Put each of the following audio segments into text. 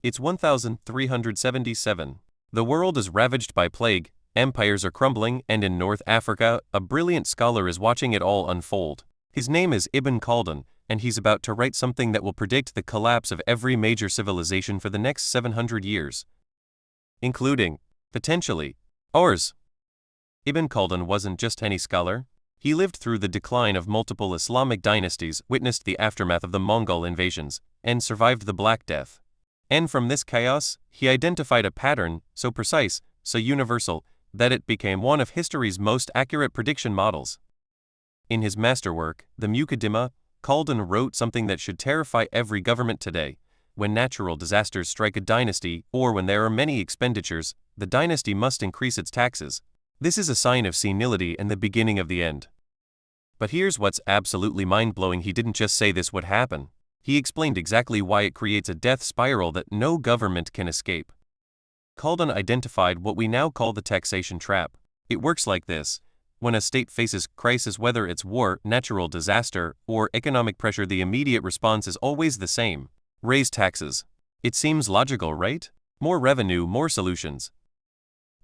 It's 1377. The world is ravaged by plague, empires are crumbling, and in North Africa, a brilliant scholar is watching it all unfold. His name is Ibn Khaldun, and he's about to write something that will predict the collapse of every major civilization for the next 700 years. Including, potentially, ours. Ibn Khaldun wasn't just any scholar. He lived through the decline of multiple Islamic dynasties, witnessed the aftermath of the Mongol invasions, and survived the Black Death. And from this chaos, he identified a pattern so precise, so universal, that it became one of history's most accurate prediction models. In his masterwork, the Muqaddimah, Khaldun wrote something that should terrify every government today. When natural disasters strike a dynasty, or when there are many expenditures, the dynasty must increase its taxes. This is a sign of senility and the beginning of the end. But here's what's absolutely mind-blowing: he didn't just say this would happen. He explained exactly why it creates a death spiral that no government can escape. Khaldun identified what we now call the taxation trap. It works like this. When a state faces crisis, whether it's war, natural disaster, or economic pressure, the immediate response is always the same: raise taxes. It seems logical, right? More revenue, more solutions.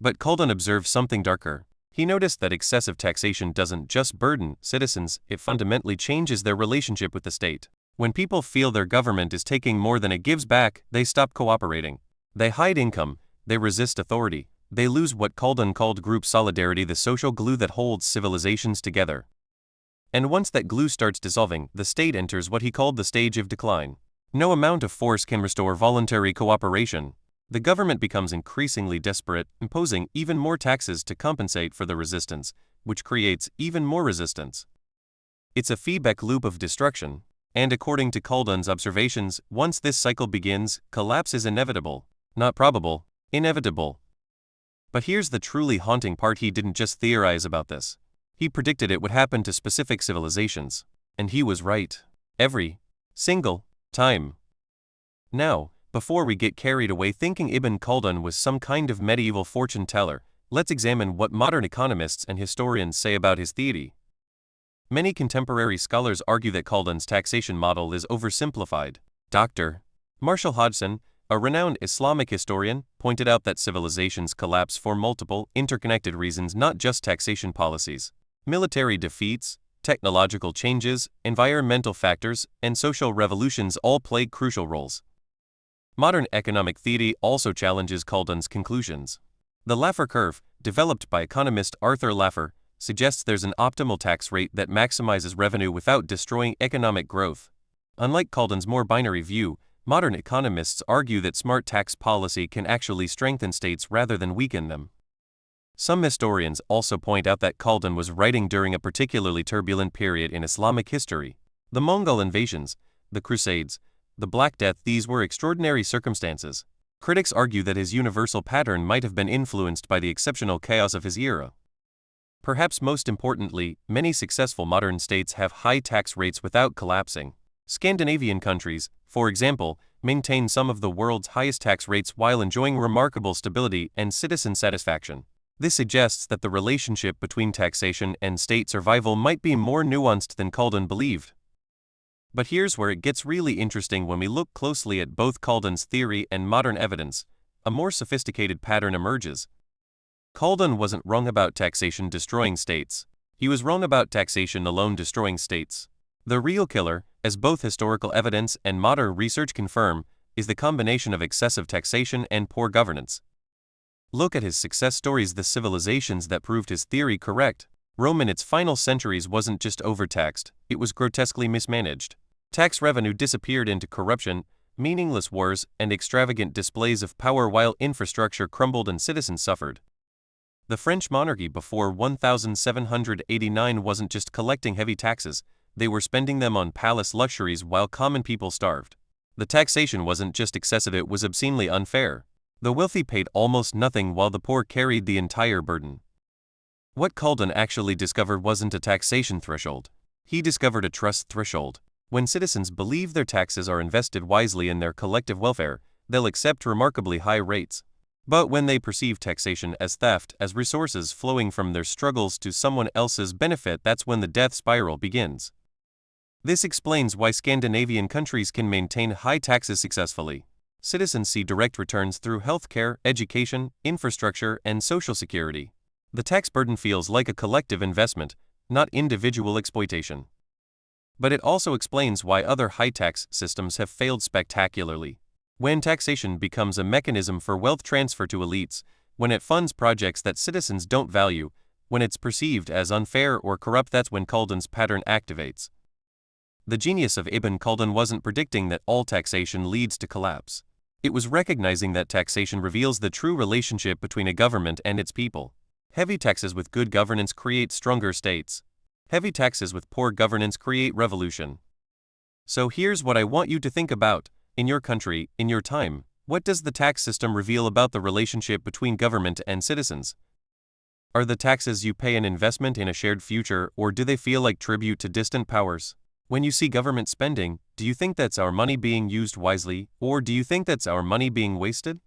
But Khaldun observed something darker. He noticed that excessive taxation doesn't just burden citizens, it fundamentally changes their relationship with the state. When people feel their government is taking more than it gives back, they stop cooperating. They hide income, they resist authority, they lose what Khaldun called group solidarity, the social glue that holds civilizations together. And once that glue starts dissolving, the state enters what he called the stage of decline. No amount of force can restore voluntary cooperation. The government becomes increasingly desperate, imposing even more taxes to compensate for the resistance, which creates even more resistance. It's a feedback loop of destruction. And according to Khaldun's observations, once this cycle begins, collapse is inevitable. Not probable, inevitable. But here's the truly haunting part: he didn't just theorize about this. He predicted it would happen to specific civilizations. And he was right. Every single time. Now, before we get carried away thinking Ibn Khaldun was some kind of medieval fortune teller, let's examine what modern economists and historians say about his theory. Many contemporary scholars argue that Khaldun's taxation model is oversimplified. Dr. Marshall Hodgson, a renowned Islamic historian, pointed out that civilizations collapse for multiple, interconnected reasons, not just taxation policies. Military defeats, technological changes, environmental factors, and social revolutions all play crucial roles. Modern economic theory also challenges Khaldun's conclusions. The Laffer curve, developed by economist Arthur Laffer, suggests there's an optimal tax rate that maximizes revenue without destroying economic growth. Unlike Khaldun's more binary view, modern economists argue that smart tax policy can actually strengthen states rather than weaken them. Some historians also point out that Khaldun was writing during a particularly turbulent period in Islamic history. The Mongol invasions, the Crusades, the Black Death, these were extraordinary circumstances. Critics argue that his universal pattern might have been influenced by the exceptional chaos of his era. Perhaps most importantly, many successful modern states have high tax rates without collapsing. Scandinavian countries, for example, maintain some of the world's highest tax rates while enjoying remarkable stability and citizen satisfaction. This suggests that the relationship between taxation and state survival might be more nuanced than Khaldun believed. But here's where it gets really interesting. When we look closely at both Khaldun's theory and modern evidence, a more sophisticated pattern emerges. Khaldun wasn't wrong about taxation destroying states. He was wrong about taxation alone destroying states. The real killer, as both historical evidence and modern research confirm, is the combination of excessive taxation and poor governance. Look at his success stories, the civilizations that proved his theory correct. Rome in its final centuries wasn't just overtaxed, it was grotesquely mismanaged. Tax revenue disappeared into corruption, meaningless wars, and extravagant displays of power while infrastructure crumbled and citizens suffered. The French monarchy before 1789 wasn't just collecting heavy taxes, they were spending them on palace luxuries while common people starved. The taxation wasn't just excessive, it was obscenely unfair. The wealthy paid almost nothing while the poor carried the entire burden. What Khaldun actually discovered wasn't a taxation threshold. He discovered a trust threshold. When citizens believe their taxes are invested wisely in their collective welfare, they'll accept remarkably high rates. But when they perceive taxation as theft, as resources flowing from their struggles to someone else's benefit, that's when the death spiral begins. This explains why Scandinavian countries can maintain high taxes successfully. citizens see direct returns through healthcare, education, infrastructure, and social security. The tax burden feels like a collective investment, not individual exploitation. But it also explains why other high-tax systems have failed spectacularly. When taxation becomes a mechanism for wealth transfer to elites, when it funds projects that citizens don't value, when it's perceived as unfair or corrupt, that's when Khaldun's pattern activates. The genius of Ibn Khaldun wasn't predicting that all taxation leads to collapse. It was recognizing that taxation reveals the true relationship between a government and its people. Heavy taxes with good governance create stronger states. Heavy taxes with poor governance create revolution. So here's what I want you to think about. In your country, in your time, what does the tax system reveal about the relationship between government and citizens? Are the taxes you pay an investment in a shared future, or do they feel like tribute to distant powers? When you see government spending, do you think that's our money being used wisely, or do you think that's our money being wasted?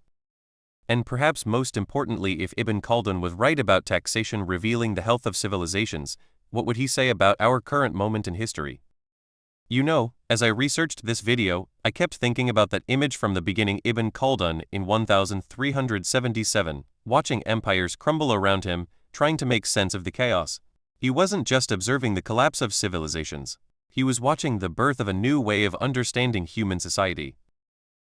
And perhaps most importantly, if Ibn Khaldun was right about taxation revealing the health of civilizations, what would he say about our current moment in history? You know, as I researched this video, I kept thinking about that image from the beginning. Ibn Khaldun in 1377, watching empires crumble around him, trying to make sense of the chaos. He wasn't just observing the collapse of civilizations. He was watching the birth of a new way of understanding human society.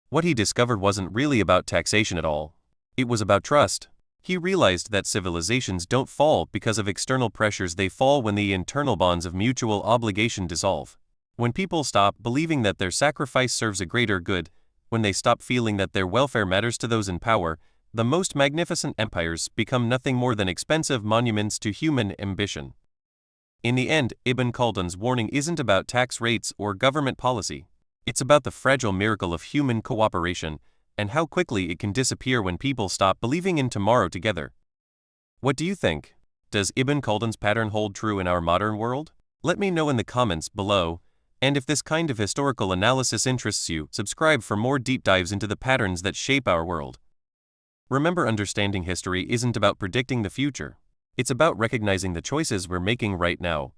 What he discovered wasn't really about taxation at all. It was about trust. He realized that civilizations don't fall because of external pressures, they fall when the internal bonds of mutual obligation dissolve. When people stop believing that their sacrifice serves a greater good, when they stop feeling that their welfare matters to those in power, the most magnificent empires become nothing more than expensive monuments to human ambition. In the end, Ibn Khaldun's warning isn't about tax rates or government policy. It's about the fragile miracle of human cooperation, and how quickly it can disappear when people stop believing in tomorrow together. What do you think? Does Ibn Khaldun's pattern hold true in our modern world? Let me know in the comments below. And if this kind of historical analysis interests you, subscribe for more deep dives into the patterns that shape our world. Remember, understanding history isn't about predicting the future. It's about recognizing the choices we're making right now.